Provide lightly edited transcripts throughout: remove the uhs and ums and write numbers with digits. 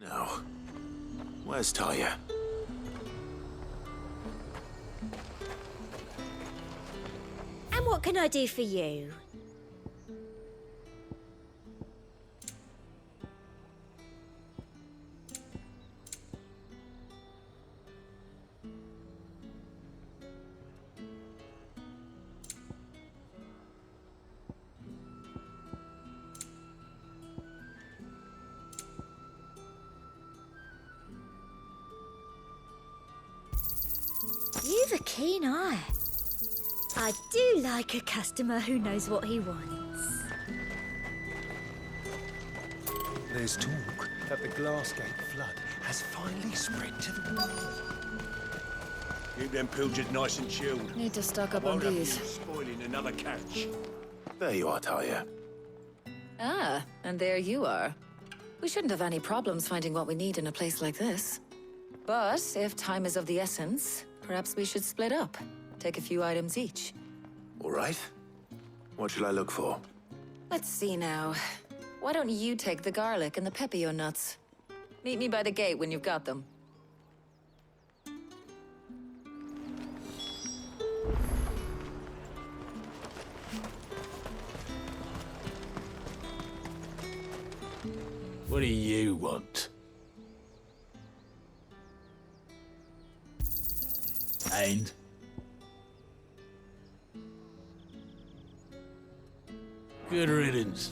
No. Where's Talia? And what can I do for you? You've a keen eye. I do like a customer who knows what he wants. There's talk that the Glassgate flood has finally spread to the world. Keep them pilgers nice and chilled. Need to stock up on Won't have you these. spoiling another catch. There you are, Talia. Ah, and there you are. We shouldn't have any problems finding what we need in a place like this. But if time is of the essence, perhaps we should split up. Take a few items each. All right. What should I look for? Let's see now. Why don't you take the garlic and the pepio nuts? Meet me by the gate when you've got them. What do you want? And? Good riddance.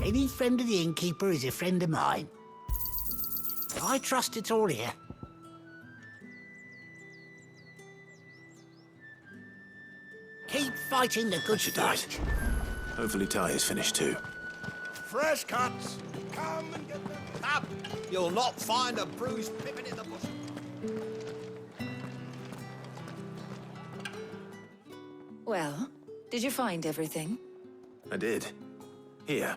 Any friend of the innkeeper is a friend of mine. I trust it's all here. Keep fighting the good Should do fight. it. Hopefully Talia's finished too. Fresh cuts! Come and get them. Up! You'll not find a bruised pippin in the bush. Well, did you find everything? I did. Here.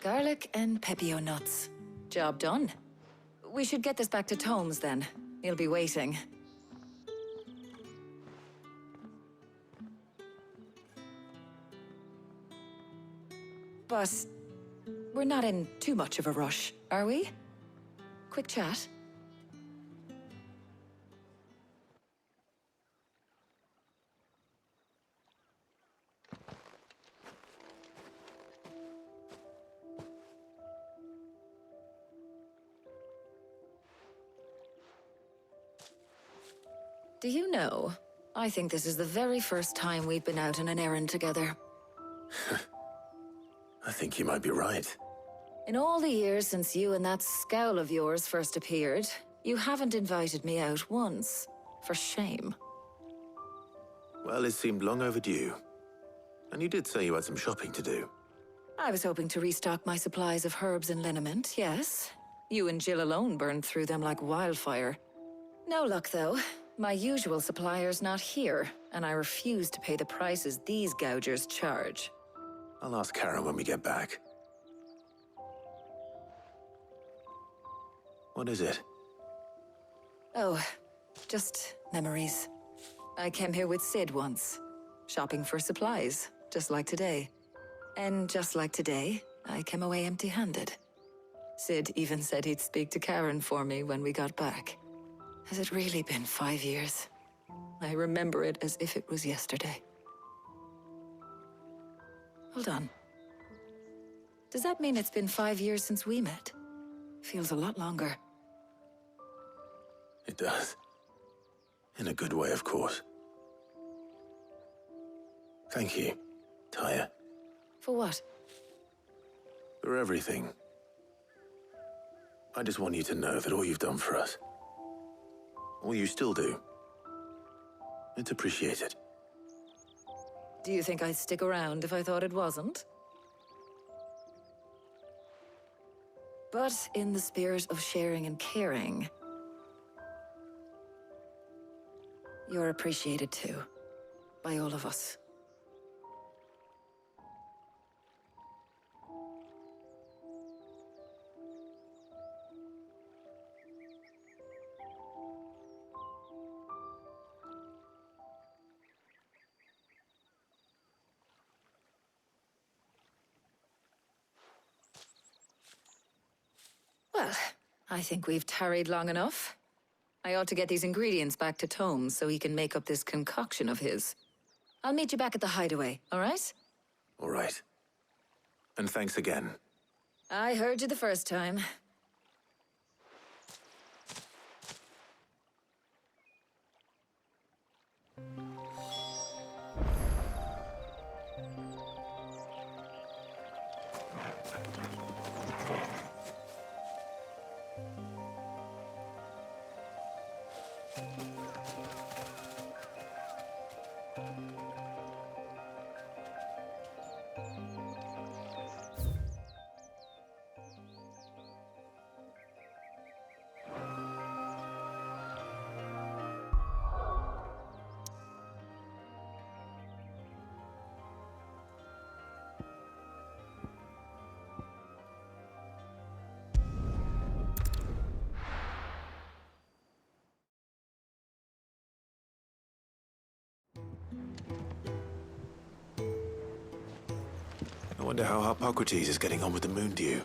Garlic and pepio nuts. Job done. We should get this back to Tomes then. He'll be waiting. But we're not in too much of a rush, are we? Quick chat. Do you know, I think this is the very first time we've been out on an errand together. I think you might be right. In all the years since you and that scowl of yours first appeared, you haven't invited me out once. For shame. Well, it seemed long overdue. And you did say you had some shopping to do. I was hoping to restock my supplies of herbs and liniment, yes. You and Jill alone burned through them like wildfire. No luck, though. My usual supplier's not here, and I refuse to pay the prices these gougers charge. I'll ask Karen when we get back. What is it? Oh, just memories. I came here with Sid once, shopping for supplies, just like today. And just like today, I came away empty-handed. Sid even said he'd speak to Karen for me when we got back. Has it really been 5 years? I remember it as if it was yesterday. Hold on. Does that mean it's been 5 years since we met? Feels a lot longer. It does. In a good way, of course. Thank you, Talia. For what? For everything. I just want you to know that all you've done for us, all you still do, it's appreciated. Do you think I'd stick around if I thought it wasn't? But in the spirit of sharing and caring, you're appreciated too, by all of us. Well, I think we've tarried long enough. I ought to get these ingredients back to Tome so he can make up this concoction of his. I'll meet you back at the hideaway, all right? All right. And thanks again. I heard you the first time. I wonder how Hippocrates is getting on with the moon dew.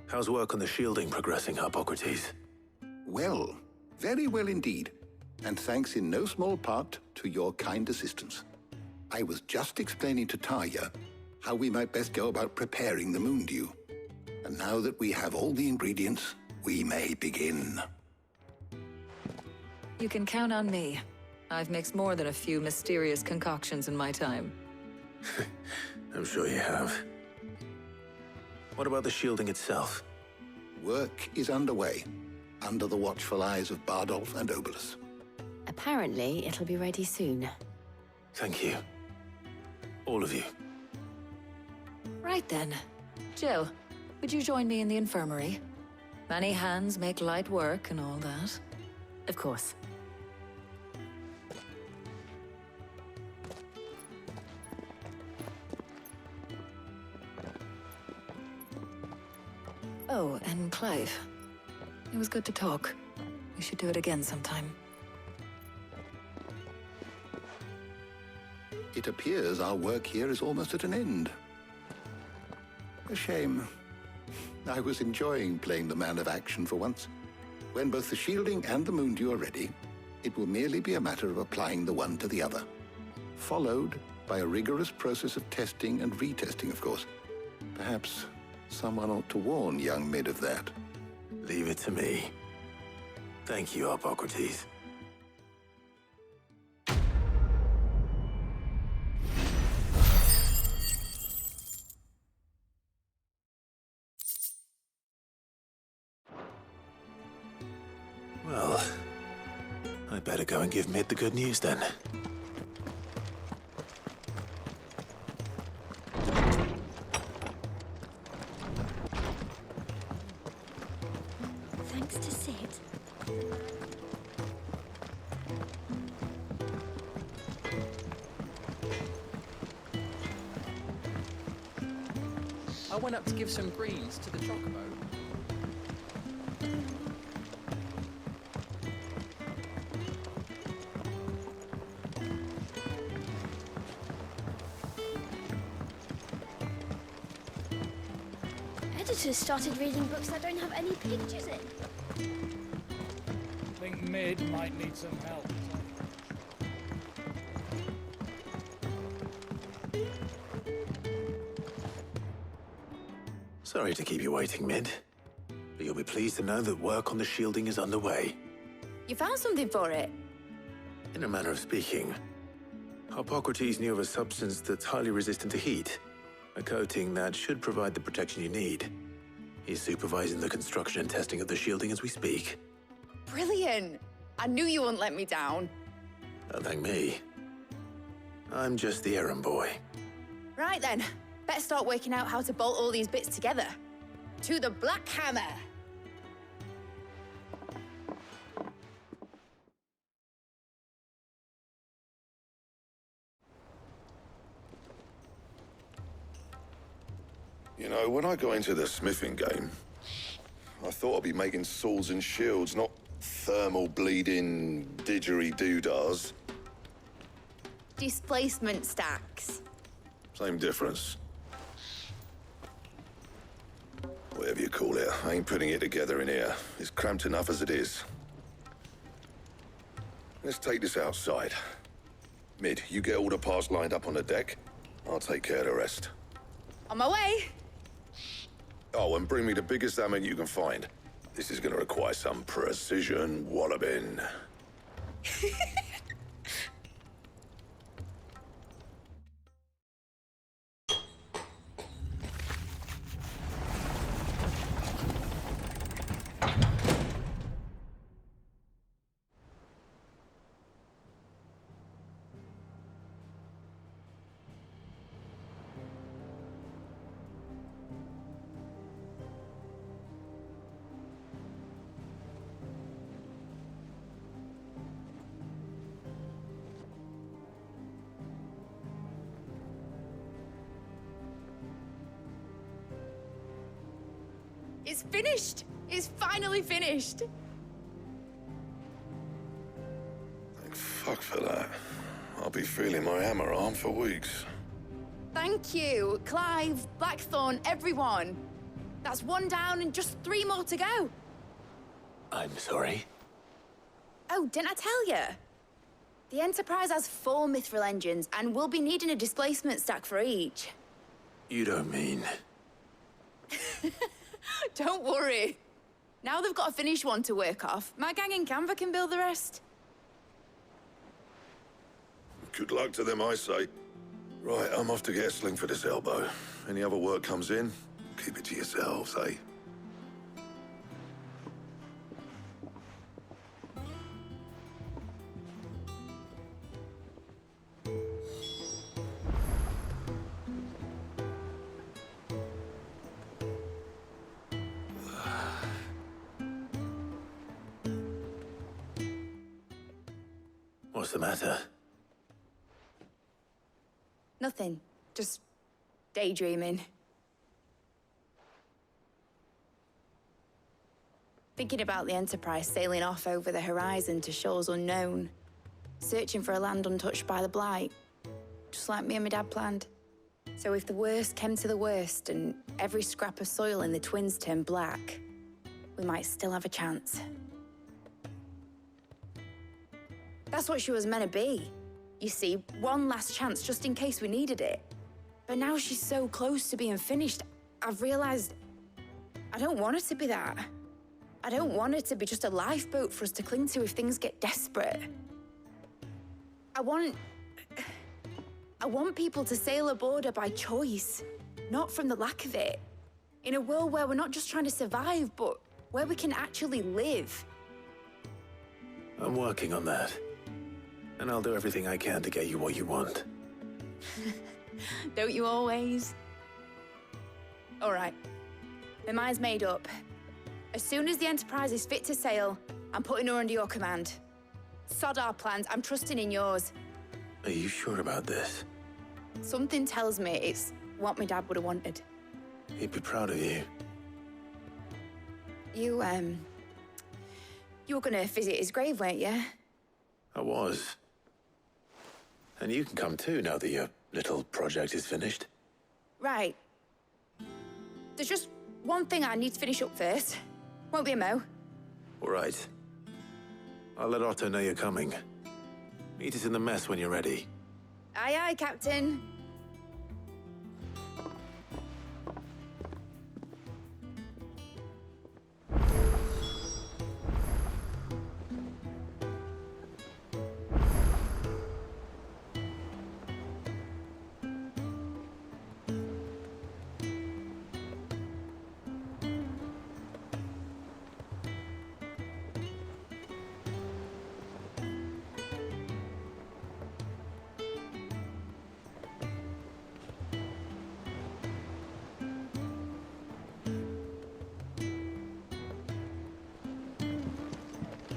How's work on the shielding progressing, Hippocrates? Well, very well indeed. And thanks in no small part to your kind assistance. I was just explaining to Tarja how we might best go about preparing the moon dew. And now that we have all the ingredients, we may begin. You can count on me. I've mixed more than a few mysterious concoctions in my time. I'm sure you have. What about the shielding itself? Work is underway, under the watchful eyes of Bardolph and Obolus. Apparently, it'll be ready soon. Thank you. All of you. Right then. Jill, would you join me in the infirmary? Many hands make light work and all that. Of course. Oh, and Clive. It was good to talk. We should do it again sometime. It appears our work here is almost at an end. A shame. I was enjoying playing the man of action for once. When both the shielding and the moon dew are ready, it will merely be a matter of applying the one to the other. Followed by a rigorous process of testing and retesting, of course. Perhaps someone ought to warn young Mid of that. Leave it to me. Thank you, Hippocrates. Well, I better go and give Mid the good news then. Thanks to Sid. I went up to give some greens to the chocobo. Editors started reading books that don't have any pictures in. Think Mid might need some help. Sorry to keep you waiting, Mid. But you'll be pleased to know that work on the shielding is underway. You found something for it? In a manner of speaking, Hippocrates knew of a substance that's highly resistant to heat, a coating that should provide the protection you need. He's supervising the construction and testing of the shielding as we speak. Brilliant! I knew you wouldn't let me down. Don't thank me. I'm just the errand boy. Right then, better start working out how to bolt all these bits together. To the Black Hammer! You know, when I got into the smithing game, I thought I'd be making swords and shields, not thermal bleeding didgeridoo-dahs. Displacement stacks. Same difference. Whatever you call it, I ain't putting it together in here. It's cramped enough as it is. Let's take this outside. Mid, you get all the parts lined up on the deck. I'll take care of the rest. On my way. Oh, and bring me the biggest hammer you can find. This is gonna require some precision walloping. It's finished! It's finally finished! Thank fuck for that. I'll be feeling my hammer arm for weeks. Thank you, Clive, Blackthorn, everyone. That's one down and just 3 more to go. I'm sorry. Oh, didn't I tell you? The Enterprise has 4 mithril engines, and we'll be needing a displacement stack for each. You don't mean... Don't worry. Now they've got a finished one to work off. My gang in Canva can build the rest. Good luck to them, I say. Right, I'm off to get a sling for this elbow. Any other work comes in, keep it to yourselves, eh? What's the matter? Nothing. Just daydreaming. Thinking about the Enterprise sailing off over the horizon to shores unknown. Searching for a land untouched by the Blight. Just like me and my dad planned. So if the worst came to the worst and every scrap of soil in the Twins turned black, we might still have a chance. That's what she was meant to be. You see, one last chance just in case we needed it. But now she's so close to being finished, I've realized I don't want her to be that. I don't want her to be just a lifeboat for us to cling to if things get desperate. I want people to sail aboard her by choice, not from the lack of it. In a world where we're not just trying to survive, but where we can actually live. I'm working on that. And I'll do everything I can to get you what you want. Don't you always? All right. My mind's made up. As soon as the Enterprise is fit to sail, I'm putting her under your command. Sod our plans, I'm trusting in yours. Are you sure about this? Something tells me it's what my dad would have wanted. He'd be proud of you. You were gonna visit his grave, weren't you? I was. And you can come too now that your little project is finished. Right. There's just one thing I need to finish up first. Won't be a mo. All right. I'll let Otto know you're coming. Meet us in the mess when you're ready. Aye, aye, Captain.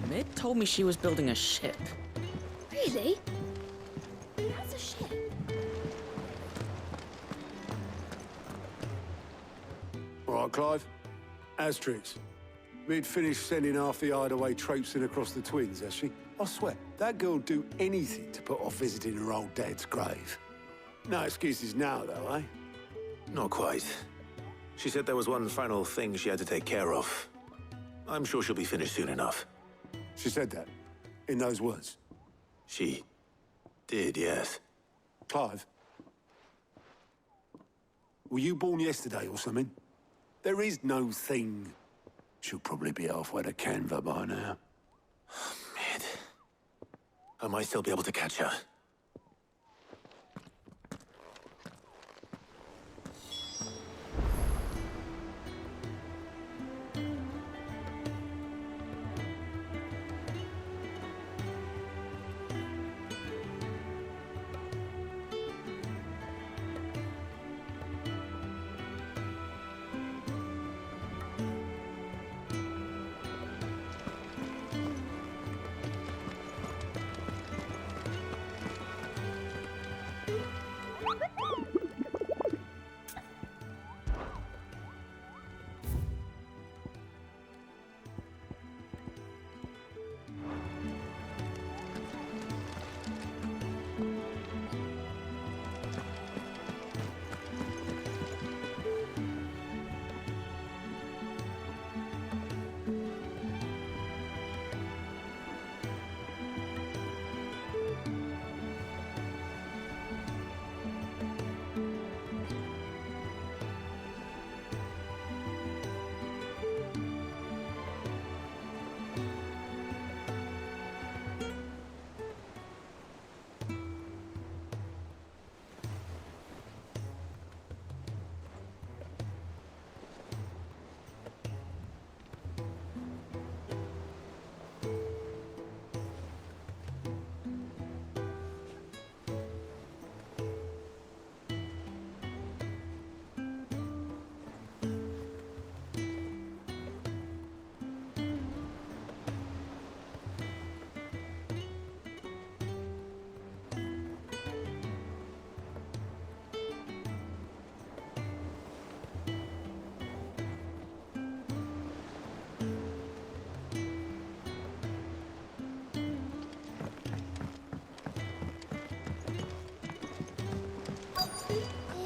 Mid told me she was building a ship. Really? That's a ship. Right, Clive? Asterix. Mid finished sending half the hideaway traipsing across the twins, has she? I swear, that girl'd do anything to put off visiting her old dad's grave. No excuses now, though, eh? Not quite. She said there was one final thing she had to take care of. I'm sure she'll be finished soon enough. She said that? In those words? She did, yes. Clive? Were you born yesterday or something? There is no thing. She'll probably be halfway to Canva by now. Mid. I might still be able to catch her.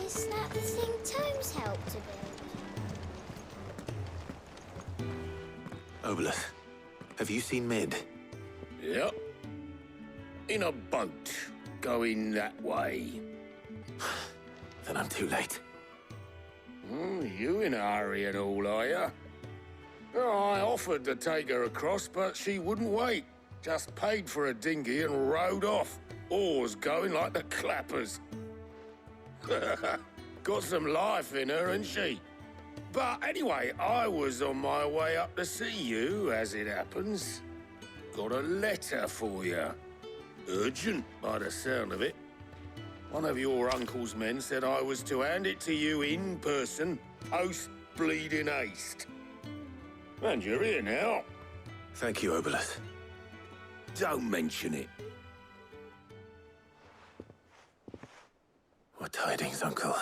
Is that the thing Tomes helped to build? Obelus, have you seen Mid? Yep. In a boat, going that way. Then I'm too late. You in a hurry and all, are you? Oh, I offered to take her across, but she wouldn't wait. Just paid for a dinghy and rowed off. Oars going like the clappers. Got some life in her, ain't she? But anyway, I was on my way up to see you, as it happens. Got a letter for you. Urgent, by the sound of it. One of your uncle's men said I was to hand it to you in person, post bleeding haste. And you're here now. Thank you, Obelus. Don't mention it. What tidings, Uncle?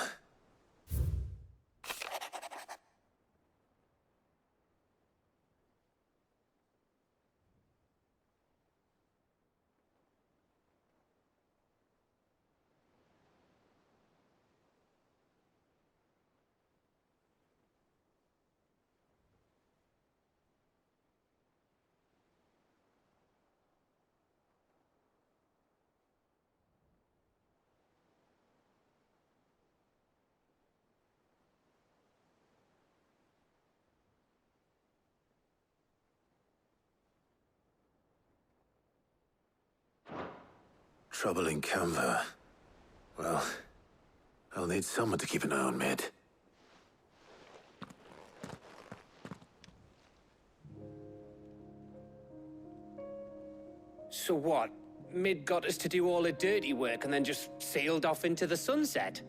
Trouble in Canva. Well, I'll need someone to keep an eye on Mid. So what? Mid got us to do all the dirty work and then just sailed off into the sunset?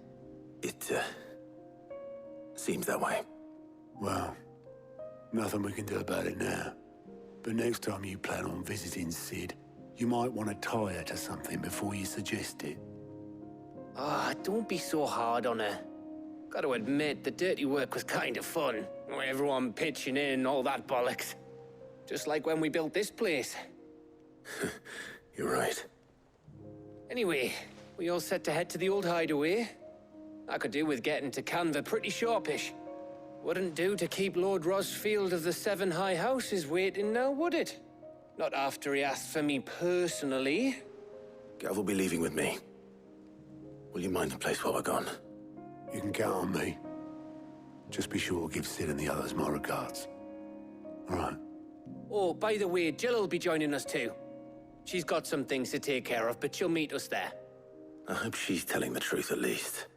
It, seems that way. Well, nothing we can do about it now. But next time you plan on visiting Sid, you might want to tie her to something before you suggest it. Ah, don't be so hard on her. Got to admit, the dirty work was kind of fun. Everyone pitching in, all that bollocks. Just like when we built this place. You're right. Anyway, we all set to head to the old hideaway. I could do with getting to Canva pretty sharpish. Wouldn't do to keep Lord Rosfield of the Seven High Houses waiting now, would it? Not after he asked for me personally. Gav will be leaving with me. Will you mind the place while we're gone? You can count on me. Just be sure to give Sid and the others my regards. All right. Oh, by the way, Jill will be joining us too. She's got some things to take care of, but she'll meet us there. I hope she's telling the truth at least.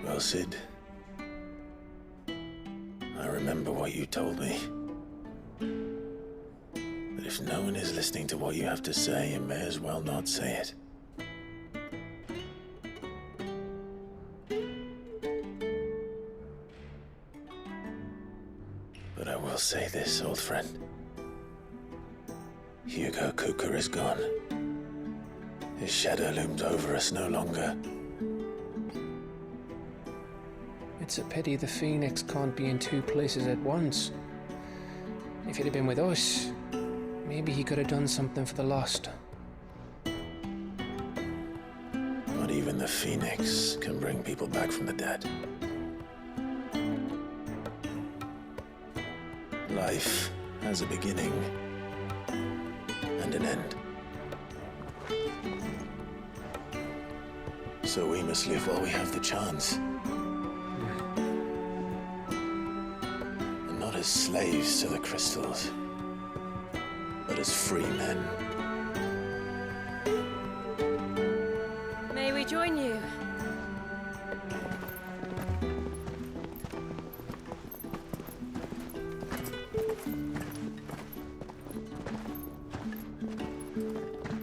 Well, Sid, I remember what you told me. But if no one is listening to what you have to say, you may as well not say it. But I will say this, old friend. Hugo Cooker is gone. His shadow looms over us no longer. It's a pity the Phoenix can't be in two places at once. If he'd have been with us, maybe he could have done something for the lost. Not even the Phoenix can bring people back from the dead. Life has a beginning and an end. So we must live while we have the chance. And not as slaves to the crystals, but as free men. May we join you?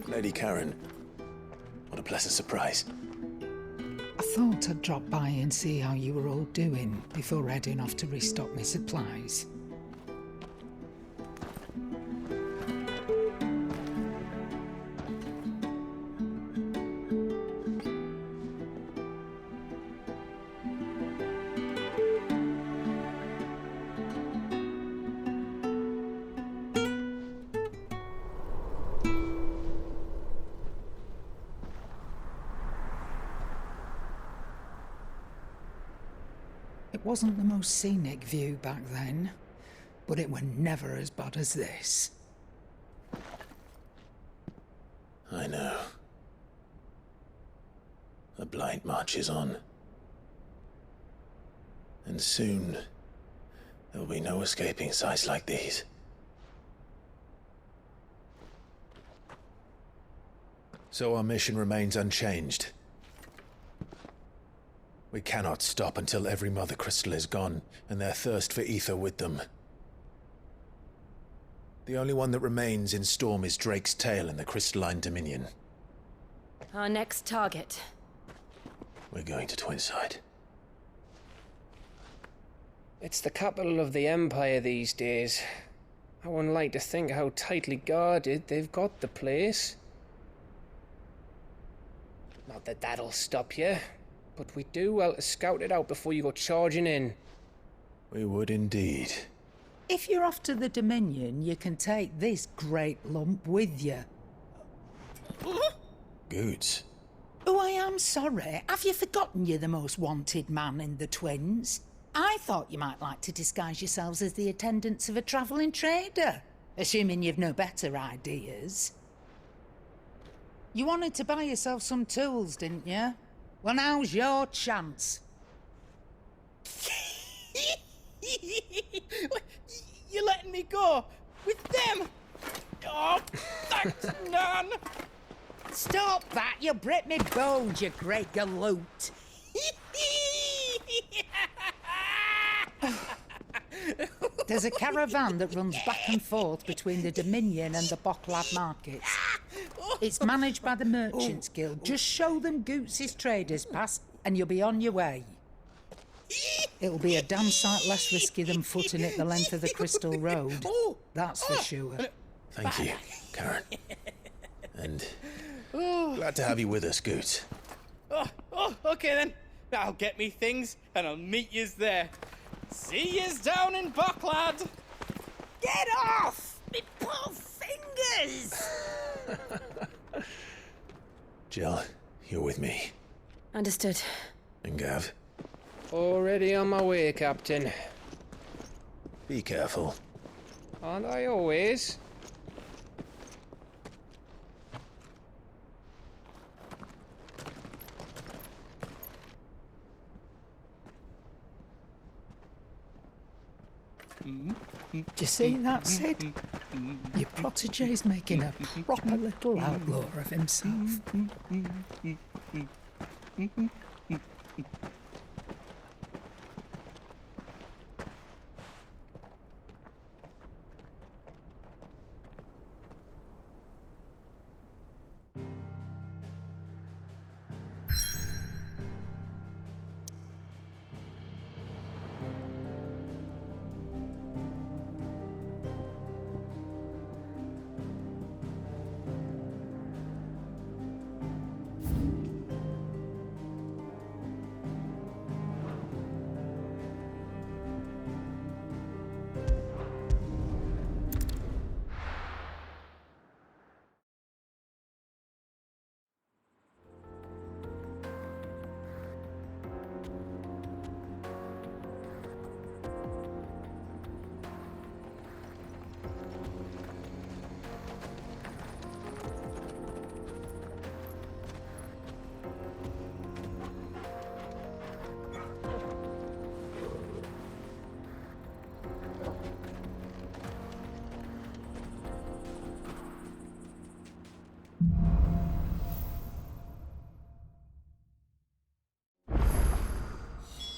Lady Karen, what a pleasant surprise. I thought I'd drop by and see how you were all doing before heading off to restock my supplies. It wasn't the most scenic view back then, but it were never as bad as this. I know. The blight marches on. And soon, there will be no escaping sights like these. So our mission remains unchanged. We cannot stop until every Mother Crystal is gone, and their thirst for ether with them. The only one that remains in Storm is Drake's Tail in the Crystalline Dominion. Our next target. We're going to Twinside. It's the capital of the Empire these days. I wouldn't like to think how tightly guarded they've got the place. Not that that'll stop you. But we do well to scout it out before you go charging in. We would indeed. If you're off to the Dominion, you can take this great lump with you. Goods. Who I I'm sorry. Have you forgotten you're the most wanted man in the Twins? I thought you might like to disguise yourselves as the attendants of a travelling trader, assuming you've no better ideas. You wanted to buy yourself some tools, didn't you? Well, now's your chance. You're letting me go with them? Oh, thanks, Nan. Stop that! You break me bones, you great galoot. There's a caravan that runs back and forth between the Dominion and the Bocklad markets. It's managed by the Merchants Guild. Just show them Goots' traders pass and you'll be on your way. It'll be a damn sight less risky than footing it the length of the Crystal Road. That's for sure. Thank you, Karen. And glad to have you with us, Goots. Okay then. I'll get me things and I'll meet yous there. See yous down in Bocklad. Get off! Me poor fingers! Jill, you're with me. Understood. And Gav, Already on my way, Captain. be careful. Aren't I always? Do you see that, Sid? Your protege's making a proper little outlaw of himself.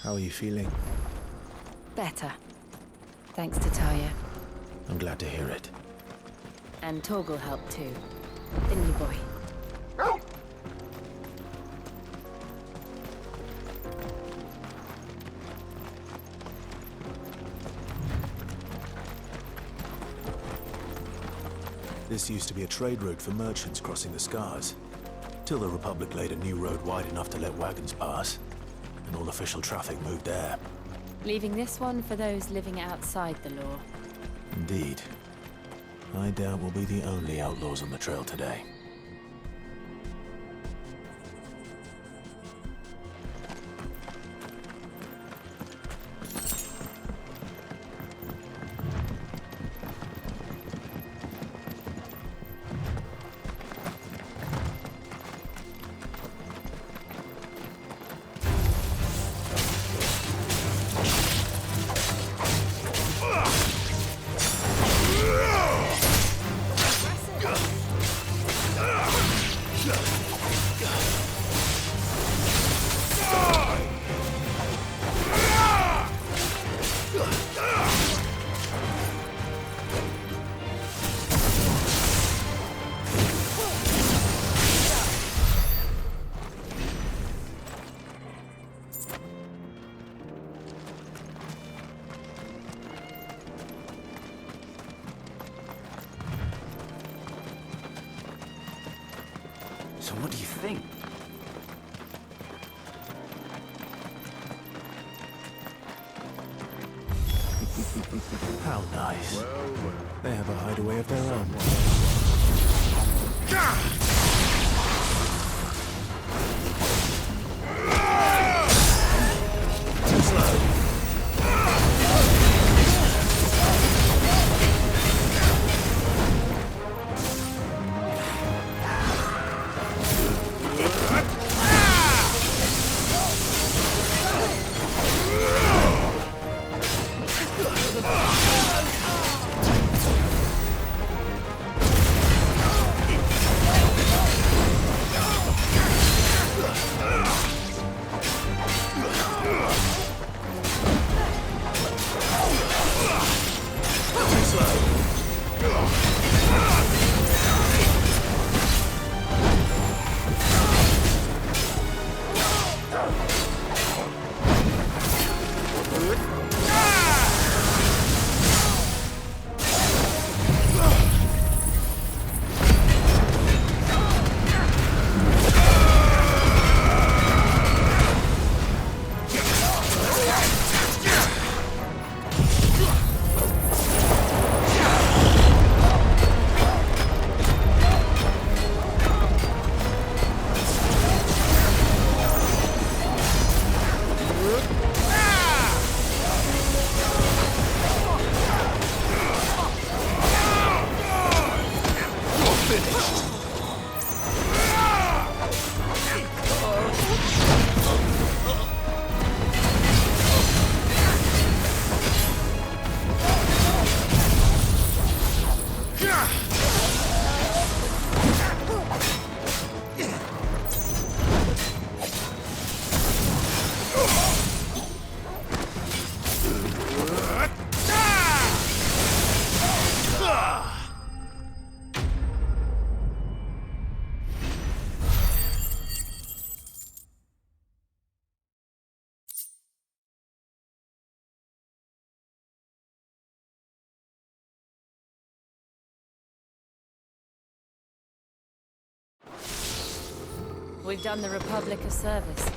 How are you feeling? Better. Thanks to Taya. I'm glad to hear it. And Torgal helped too. Didn't you, boy? This used to be a trade route for merchants crossing the Scars, till the Republic laid a new road wide enough to let wagons pass, and all official traffic moved there. Leaving this one for those living outside the law. Indeed. I doubt we'll be the only outlaws on the trail today. So what do you think? How nice. They have a hideaway of their own. finished. We've done the Republic a service.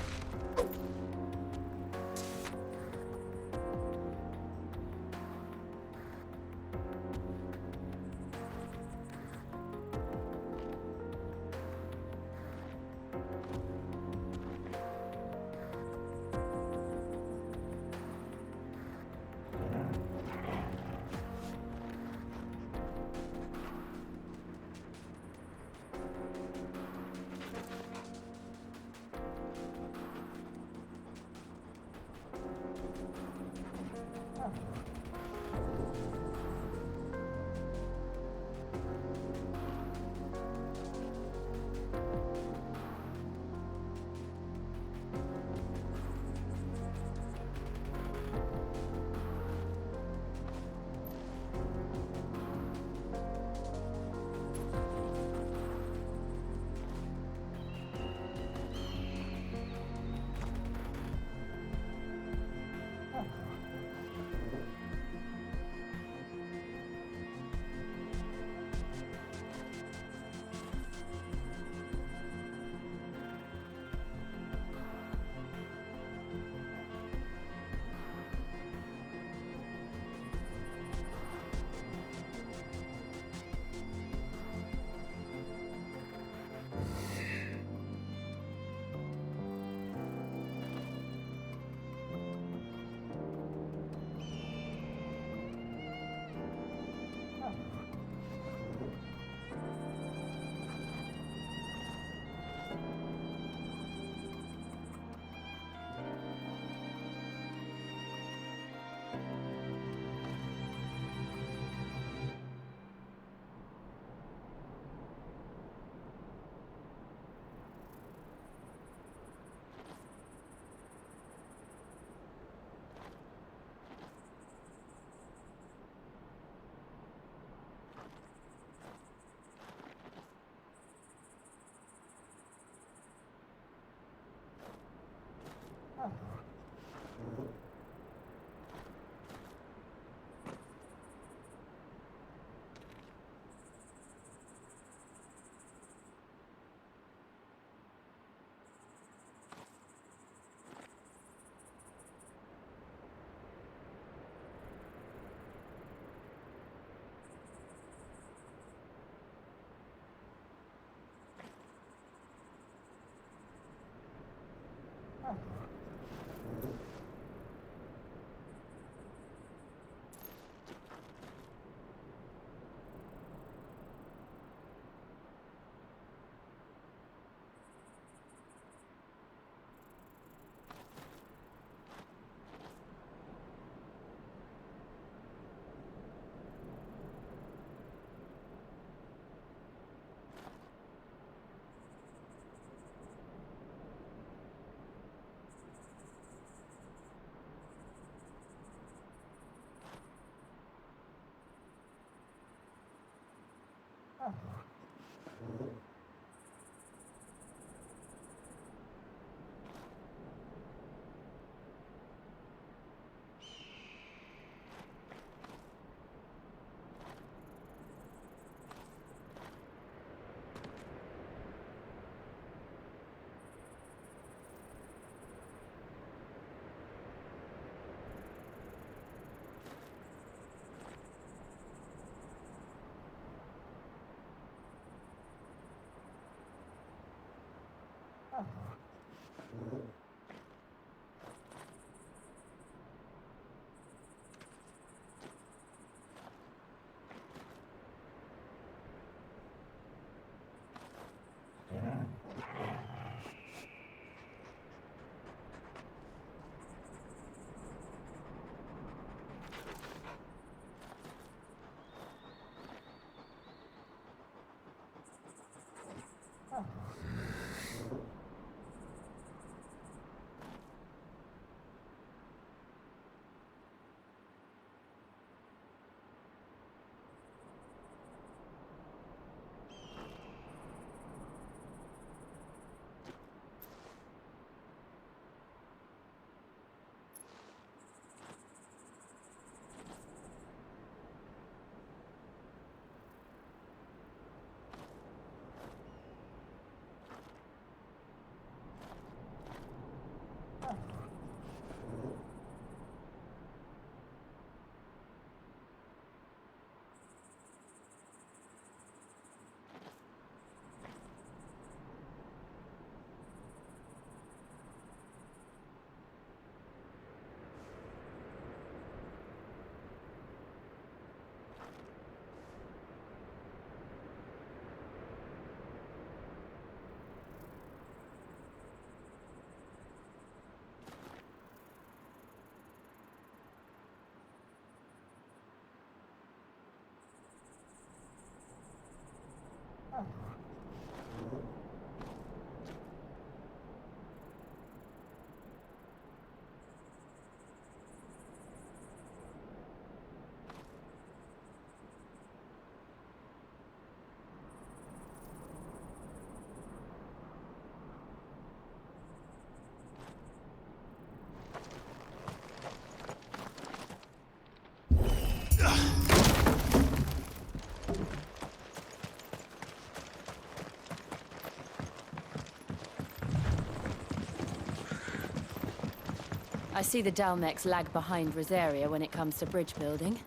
I see the Dalmex lag behind Rosaria when it comes to bridge building.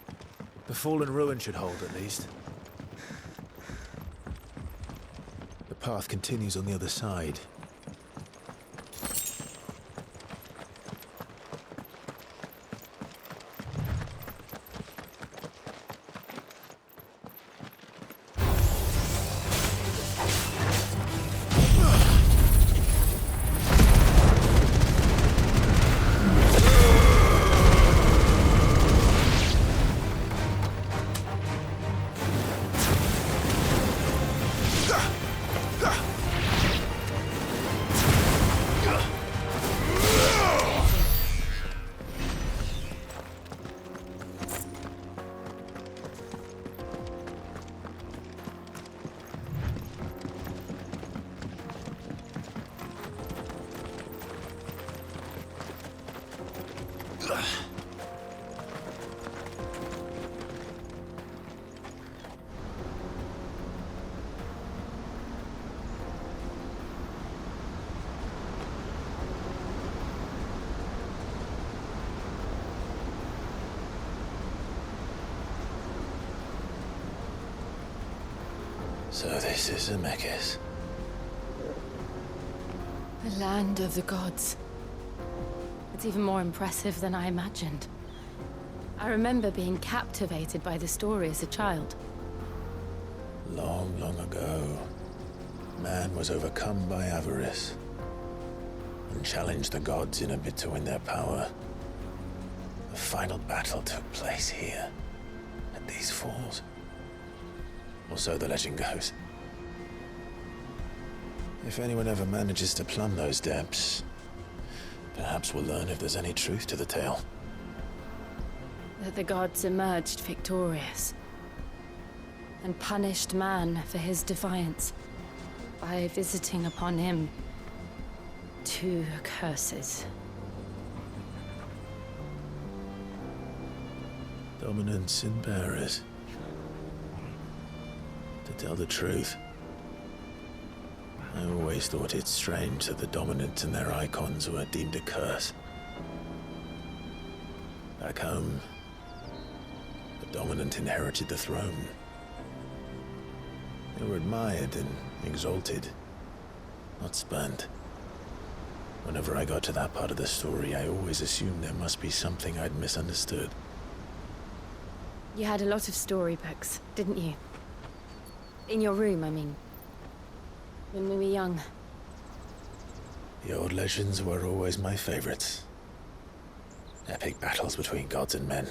The fallen ruin should hold, at least. The path continues on the other side. So this is Zemeckis. The land of the gods. It's even more impressive than I imagined. I remember being captivated by the story as a child. Long, long ago, man was overcome by avarice and challenged the gods in a bid to win their power. The final battle took place here, at these falls. Or so the legend goes. If anyone ever manages to plumb those depths, perhaps we'll learn if there's any truth to the tale. That the gods emerged victorious and punished man for his defiance by visiting upon him 2 curses. Dominance and bearers. To tell the truth, I always thought it strange that the dominant and their icons were deemed a curse. Back home, the dominant inherited the throne. They were admired and exalted, not spurned. Whenever I got to that part of the story, I always assumed there must be something I'd misunderstood. You had a lot of storybooks, didn't you? In your room, I mean. When we were young. The old legends were always my favorites. Epic battles between gods and men.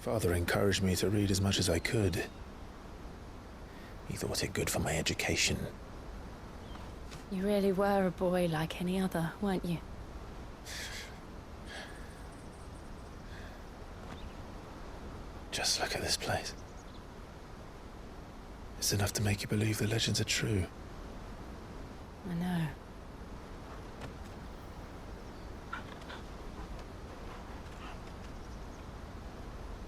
Father encouraged me to read as much as I could. He thought it good for my education. You really were a boy like any other, weren't you? Just look at this place. It's enough to make you believe the legends are true. I know.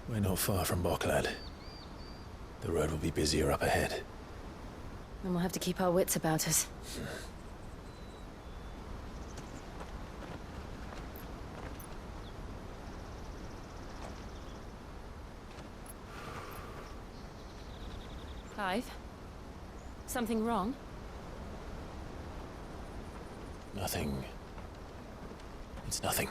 We're not far from Boklad. The road will be busier up ahead. Then we'll have to keep our wits about us. Clive? Something wrong? Nothing. It's nothing.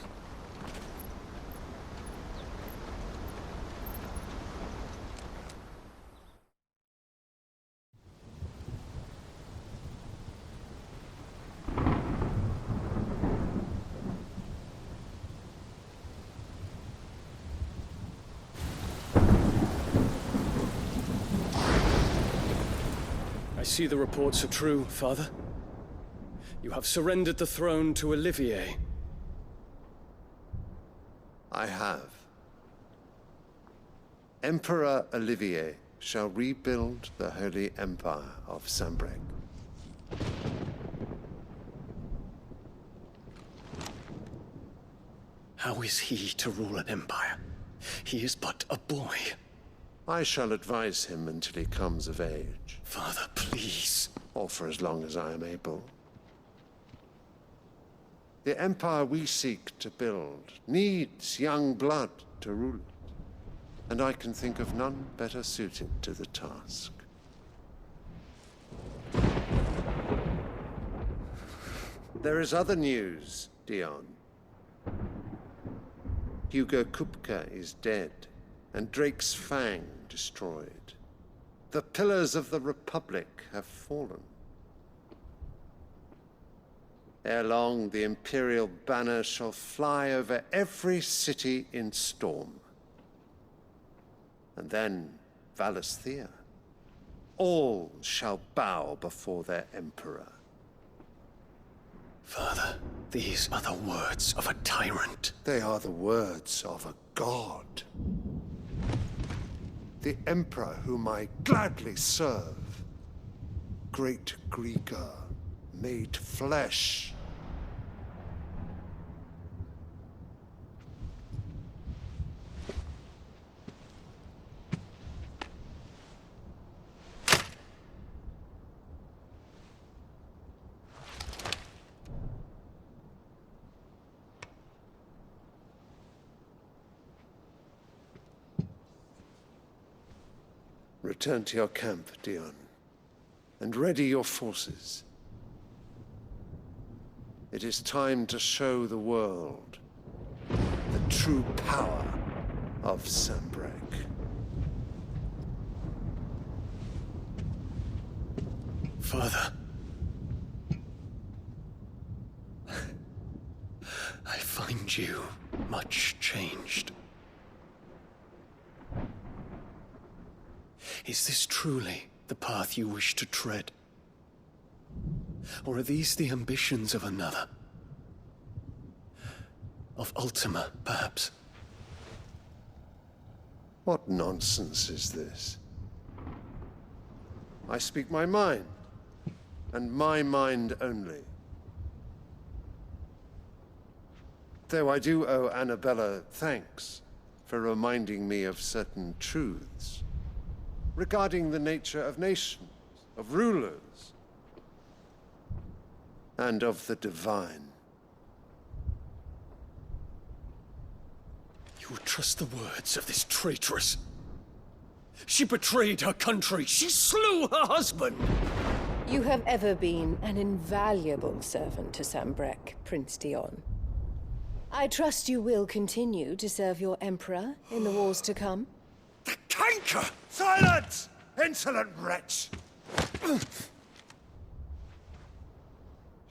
I see the reports are true, Father. You have surrendered the throne to Olivier. I have. Emperor Olivier shall rebuild the Holy Empire of Sanbreque. How is he to rule an empire? He is but a boy. I shall advise him until he comes of age. Father, please. Or for as long as I am able. The empire we seek to build needs young blood to rule it, and I can think of none better suited to the task. There is other news, Dion. Hugo Kupka is dead, and Drake's Fang destroyed. The pillars of the Republic have fallen. Ere long, the Imperial banner shall fly over every city in Storm. And then, Valisthea. All shall bow before their Emperor. Father, these are the words of a tyrant. They are the words of a god. The Emperor whom I gladly serve. Great Grieger, made flesh. Return to your camp, Dion, and ready your forces. It is time to show the world the true power of Sanbreque. Father, I find you much changed. Is this truly the path you wish to tread? Or are these the ambitions of another? Of Ultima, perhaps? What nonsense is this? I speak my mind, and my mind only. Though I do owe Annabella thanks for reminding me of certain truths regarding the nature of nations, of rulers, and of the divine. You would trust the words of this traitress? She betrayed her country. She slew her husband. You have ever been an invaluable servant to Sanbreque, Prince Dion. I trust you will continue to serve your Emperor in the wars to come. The canker! Silence! Insolent wretch!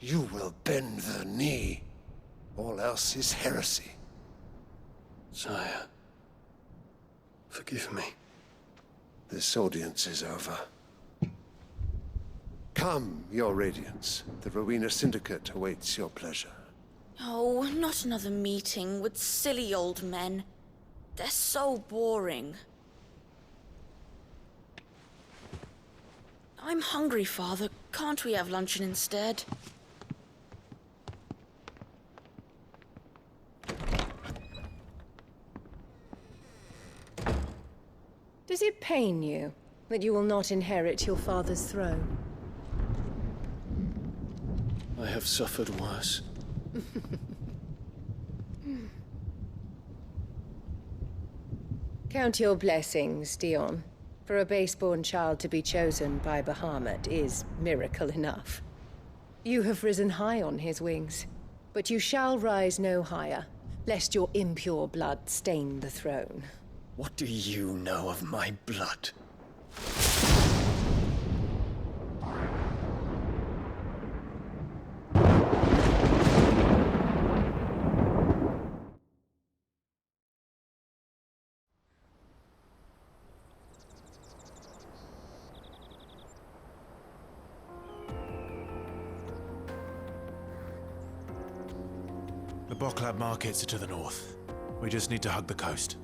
You will bend the knee. All else is heresy. Sire, forgive me. This audience is over. Come, your Radiance. The Rowena Syndicate awaits your pleasure. Oh, not another meeting with silly old men. They're so boring. I'm hungry, Father. Can't we have luncheon instead? Does it pain you that you will not inherit your father's throne? I have suffered worse. Count your blessings, Dion. For a base-born child to be chosen by Bahamut is miracle enough. You have risen high on his wings, but you shall rise no higher, lest your impure blood stain the throne. What do you know of my blood? The Boklab markets are to the north. We just need to hug the coast.